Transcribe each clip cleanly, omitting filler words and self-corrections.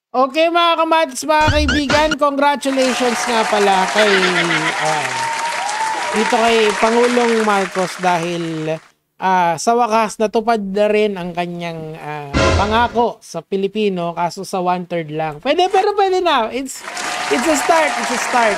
Okay mga kamatis, mga kaibigan, congratulations nga pala kay dito kay Pangulong Marcos dahil sa wakas natupad na rin ang kanyang pangako sa Pilipino, kaso sa 1/3 lang. Pero pwede na. It's a start, it's a start.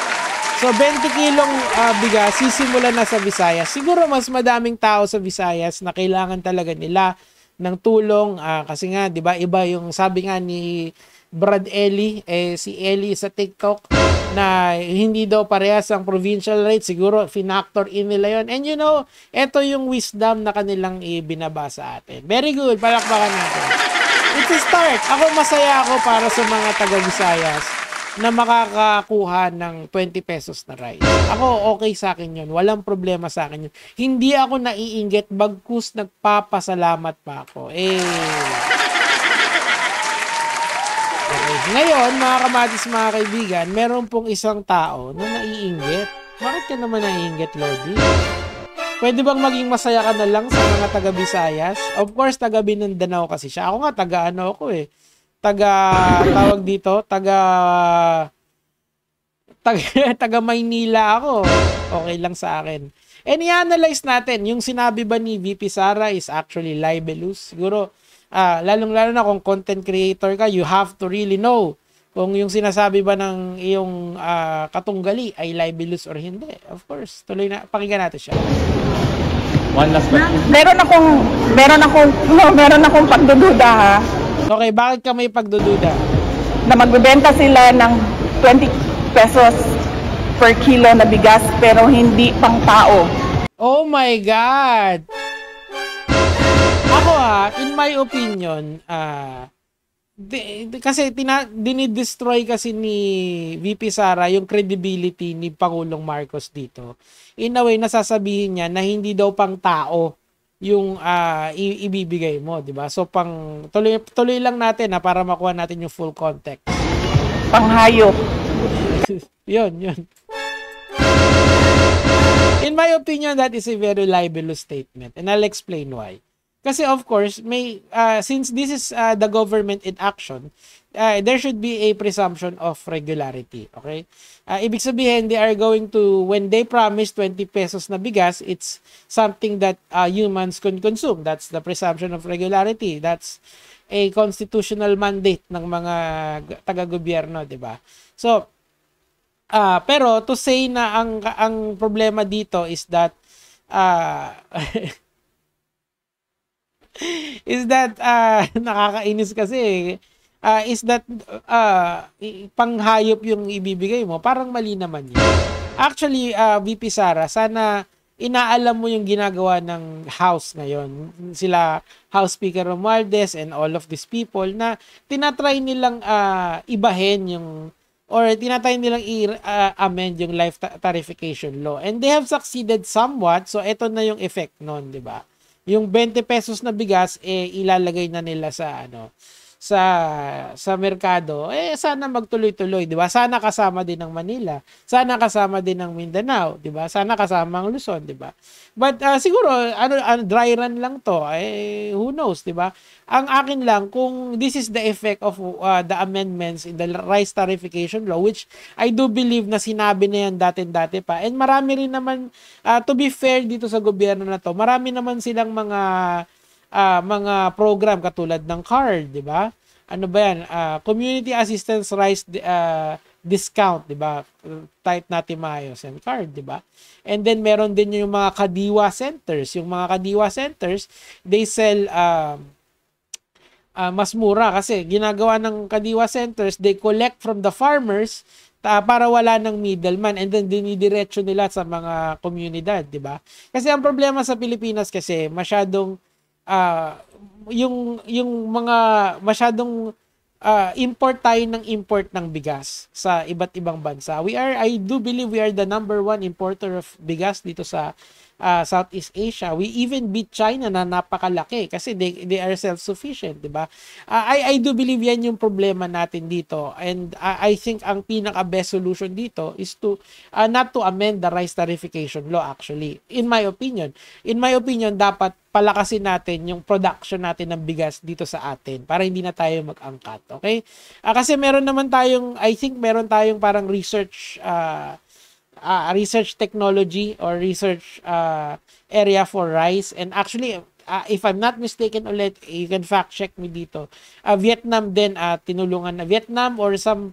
So 20 kilong bigas sisimula na sa Visayas. Siguro mas madaming tao sa Visayas na kailangan talaga nila ng tulong kasi nga 'di ba iba yung sabi nga ni Brad Eli, si Eli sa TikTok na hindi daw parehas ang provincial rate, siguro finactor in nila yun. And you know, ito yung wisdom na kanilang ibinaba sa atin. Very good, palakpakan natin. It's a start. Ako masaya ako para sa mga taga-Visayas na makakakuha ng 20 pesos na rice. Ako okay sa akin yun. Walang problema sa akin yun. Hindi ako naiinggit bagkus nagpapasalamat pa ako. Ngayon, mga kamatis, mga kaibigan, meron pong isang tao na naiinggit. Bakit ka naman naiinggit, Lodi? Pwede bang maging masaya ka na lang sa mga taga-Visayas? Of course, taga-Mindanao kasi siya. Ako nga, taga-ano ako eh. Tawag dito, taga-Maynila ako. Okay lang sa akin. And i-analyze natin, yung sinabi ba ni VP Sara is actually libelous? Siguro, lalong-lalo na kung content creator ka, you have to really know kung yung sinasabi ba ng iyong katunggali ay libelous or hindi. Of course, tuloy na, pakinggan natin siya. One last question. Meron akong pagdududa ha. Okay, bakit ka may pagdududa? Na magbebenta sila ng 20 pesos per kilo na bigas pero hindi pang tao. Oh my God! Ako in my opinion, kasi dinidestroy kasi ni VP Sara yung credibility ni Pangulong Marcos dito. In a way, nasasabihin niya na hindi daw pang tao yung ibibigay mo, di ba? So tuloy lang natin para makuha natin yung full context. Panghayop. yun. In my opinion, that is a very libelous statement, and I'll explain why. Kasi of course, since this is the government in action, there should be a presumption of regularity. Okay? Ibig sabihin, they are going to, when they promise 20 pesos na bigas, it's something that humans can consume. That's the presumption of regularity. That's a constitutional mandate ng mga taga-gobyerno, di ba? So, pero to say na ang problema dito is that nakakainis kasi is that panghayop yung ibibigay mo, parang mali naman yun. Actually, VP Sara, sana inaalam mo yung ginagawa ng House ngayon. Sila House Speaker Romualdez and all of these people na tinatry nilang ibahin yung or tinatry nilang i-amend yung life tarification law. And they have succeeded somewhat. So, ito na yung effect nun, di ba? Yung 20 pesos na bigas ilalagay na nila sa sa merkado. Sana magtuloy-tuloy, 'di ba? Sana kasama din ng Manila. Sana kasama din ng Mindanao, 'di ba? Sana kasama ang Luzon, 'di ba? But siguro dry run lang 'to. Who knows, 'di ba? Ang akin lang kung this is the effect of the amendments in the rice tarification law, which I do believe na sinabi na yan dati pa. And marami rin naman to be fair dito sa gobyerno na 'to. Marami naman silang mga program katulad ng card, 'di ba? Ano ba 'yan? Community assistance rice discount, 'di ba? Type natin maayos yung card, 'di ba? And then meron din yung mga kadiwa centers. Yung mga kadiwa centers, they sell mas mura kasi ginagawa ng kadiwa centers, they collect from the farmers para wala ng middleman and then dinidiretso nila sa mga komunidad, 'di ba? Kasi ang problema sa Pilipinas kasi masyadong yung mga masyadong import tayo ng import ng bigas sa iba't ibang bansa. I do believe we are the #1 importer of bigas dito sa Southeast Asia. We even beat China na napakalaki kasi they are self-sufficient, di ba? I do believe yan yung problema natin dito, and I think ang pinaka-best solution dito is to not to amend the rice tarification law actually. In my opinion, dapat palakasin natin yung production natin ng bigas dito sa atin para hindi na tayo mag-angkat, okay? Kasi meron tayong parang research technology or research area for rice, and actually if I'm not mistaken ulit, you can fact check me dito, Vietnam din tinulungan na Vietnam or some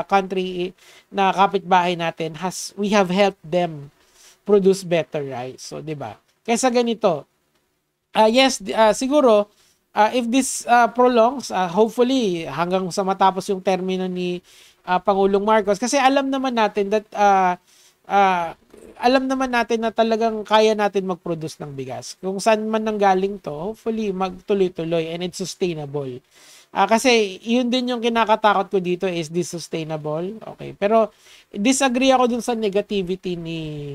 country na kapitbahay natin, we have helped them produce better rice. So di ba, kaysa ganito, siguro if this prolongs, hopefully hanggang sa matapos yung termino ni Pangulong Marcos, kasi alam naman natin na talagang kaya natin mag-produce ng bigas. Kung saan man nanggaling to, hopefully magtuloy-tuloy and it's sustainable. Kasi yun din yung kinakatakot ko dito is this sustainable. Okay, pero disagree ako dun sa negativity ni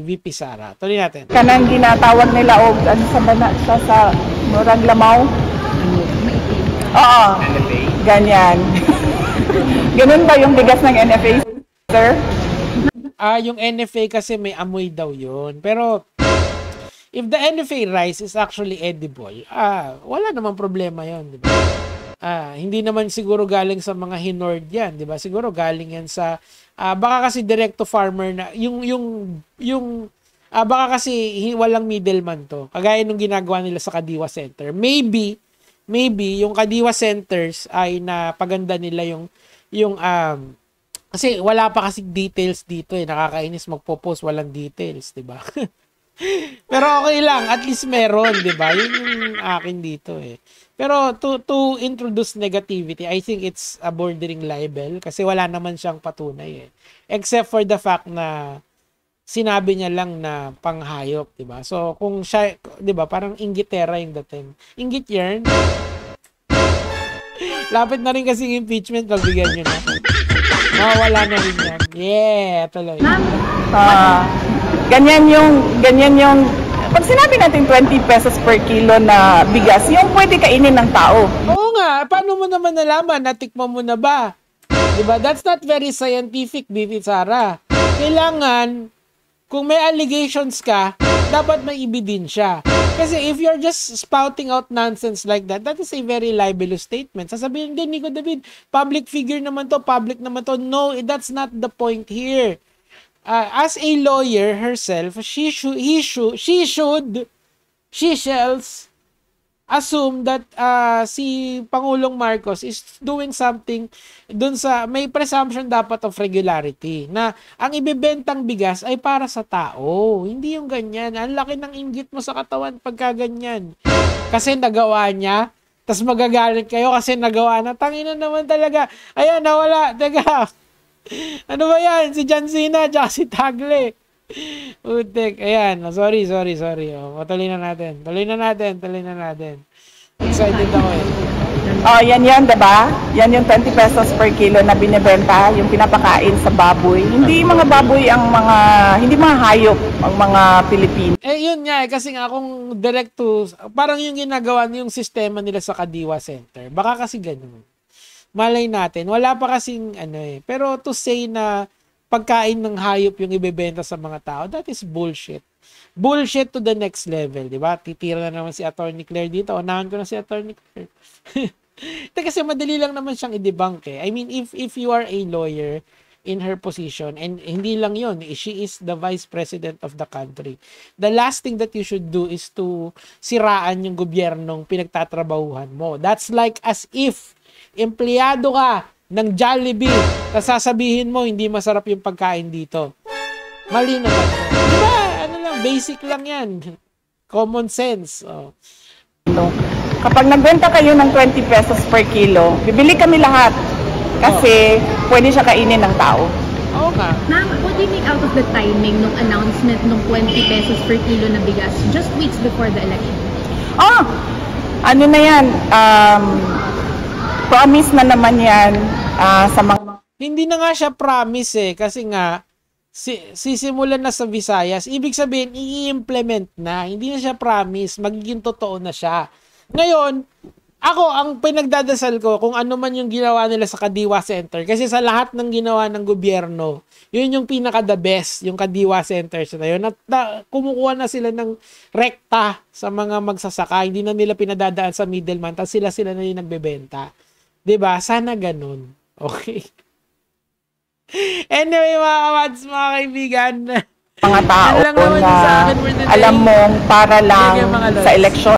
VP Sara. Tuloy natin. Kanang ginatawag nila og ano sa murag lamaw. Oo. Ganyan. Ganun ba yung bigas ng NFA, sir? Yung NFA kasi may amoy daw yun. Pero if the NFA rice is actually edible, wala namang problema yun, di ba? Hindi naman siguro galing sa mga hinord yan, di ba? Siguro galing yan sa baka kasi direct to farmer na baka kasi walang middleman to. Kagaya nung ginagawa nila sa Kadiwa Center. Maybe yung Kadiwa Centers ay napaganda nila yung kasi wala pa kasi details dito nakakainis magpo-post walang details, 'di ba? Pero okay lang, at least meron, 'di ba? Yun yung akin dito Pero to introduce negativity, I think it's a bordering libel kasi wala naman siyang patunay except for the fact na sinabi niya lang na panghayop, 'di ba? So kung siya, 'di ba, parang inggitera yung dating. Inggit yarn. Lapit na rin kasi yung impeachment, pagbigyan nyo na. Wala na rin yan. Yeah, tuloy. Ganyan yung, pag sinabi natin 20 pesos per kilo na bigas, yung pwede kainin ng tao. Oo nga, paano mo naman nalaman? Natikman mo na ba? Diba? That's not very scientific, Bibi Sara. Kailangan, kung may allegations ka, dapat may ebidensya. Kasi if you're just spouting out nonsense like that is a very libelous statement. Sasabihin din, Nico David, public figure naman to, public naman to. No, that's not the point here. As a lawyer herself, she shall assume that si Pangulong Marcos is doing something dun sa may presumption dapat of regularity na ang ibebentang bigas ay para sa tao, hindi yung ganyan. Ang laki ng inggit mo sa katawan pagka ganyan kasi nagawa niya, tas magagalit kayo kasi nagawa na. Tangina naman talaga, ayan, nawala. Teka, ano ba yan, si John Cena tsaka si Tagle. Utek, ayan. Sorry. Tuloy na natin. Excited ako Yan, diba? Yan yung 20 pesos per kilo na binibenta, yung pinapakain sa baboy. Hindi mga baboy hindi mga hayop ang mga Pilipino. Yun nga kasi nga kung direct to, parang yung ginagawa yung sistema nila sa Kadiwa Center. Baka kasi ganun. Malay natin. Wala pa kasing Pero to say na pagkain ng hayop yung ibebenta sa mga tao, that is bullshit. Bullshit to the next level, di ba? Titira na naman si Attorney Claire dito. Unahan ko na si Attorney Claire. Kasi madali lang naman siyang i-debunk I mean, if you are a lawyer in her position, and hindi lang yun, she is the vice president of the country, the last thing that you should do is to siraan yung gobyernong pinagtatrabahuhan mo. That's like as if empleyado ka ng Jollibee, tapos sasabihin mo hindi masarap yung pagkain dito. Mali naman. Diba? Basic lang yan. Common sense. Kapag nagbenta kayo ng 20 pesos per kilo, bibili kami lahat kasi pwede siya kainin ng tao. Oo nga. Ma'am, what do you make out of the timing ng announcement ng 20 pesos per kilo na bigas just weeks before the election? Ano na yan? Promise na naman yan sa mga... Hindi na nga siya promise kasi nga sisimulan na sa Visayas, ibig sabihin, i-implement na. Hindi na siya promise, magiging totoo na siya. Ngayon, ako, ang pinagdadasal ko, kung ano man yung ginawa nila sa Kadiwa Center, kasi sa lahat ng ginawa ng gobyerno, yun yung pinaka-the best, yung Kadiwa Center na yun. At kumukuha na sila ng rekta sa mga magsasaka, hindi na nila pinadadaan sa middleman, tapos sila na yung nagbebenta. 'Di ba? Sana ganun. Okay. Anyway, mga kamads, mga kaibigan, Mga tao yan lang naman na yung sa akin for today. alam mong para lang Yan yung mga lods. sa eleksyon